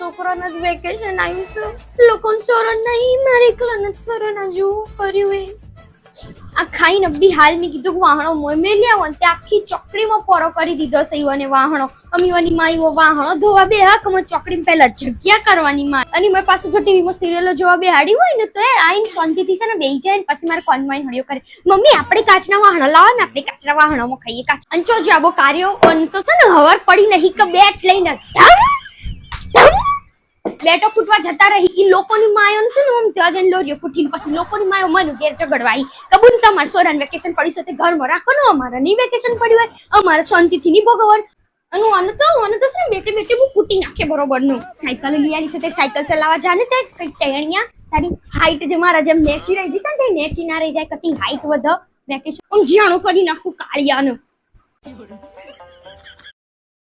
છોકરાના જ વેકેશન આવ્યું છે લોકોને સોરણ નહીં મારે એકલાને જ સોરણ જો કર્યું એ આ ખાઈને બી હાલ મેં કીધું વાહણો મોય મેલી આવો ને તે આખી ચોકડીમાં પોરો કરી દીધો છે ઈવને વાહણો અમીવાની માં ઈવો વાહણો ધોવા બે હક માં ચોકડીમાં પહેલા જગ્યા કરવાની માં અને મેં પાછું જો ટીવીમાં સિરિયલો જોવા બેહાડી હોય ને તો એ આઈને શાંતિથી છે ને બેહી જાય ને પછી મારે કોન્વાઈન હળિયો કરે મમ્મી આપણે કાચના વાહણો લાવો ને આપણે કાચના વાહણોમાં ખાઈએ કાચ અંચો જાબો કાર્યો બન તો છે ને હવાર પડી નહીં કે બેટ લઈને બેટો ફૂટવા જતા રહી ઈ લોકોની માયો છે ને આમ ત્યાં જઈને લોરીઓ ફૂટીને પછી લોકોની માયો મન ઘેર ઝઘડવાઈ કબૂન તમાર સોરાન વેકેશન પડી છે તે ઘરમાં રાખો ને અમારે ની વેકેશન પડ્યું હોય અમારે શાંતિથી ની ભોગવન અને આને તો છે ને બેટે બેટે હું ફૂટી નાખે બરોબર નું સાયકલ લઈ આવી છે તે સાયકલ ચલાવવા જાને તે કઈ ટેણિયા તારી હાઈટ જે મારા જેમ નેચી રહી જશે ને તે નેચી ના રહી જાય કતી હાઈટ વધ વેકેશન આમ જીણું કરી નાખું કાળિયાનું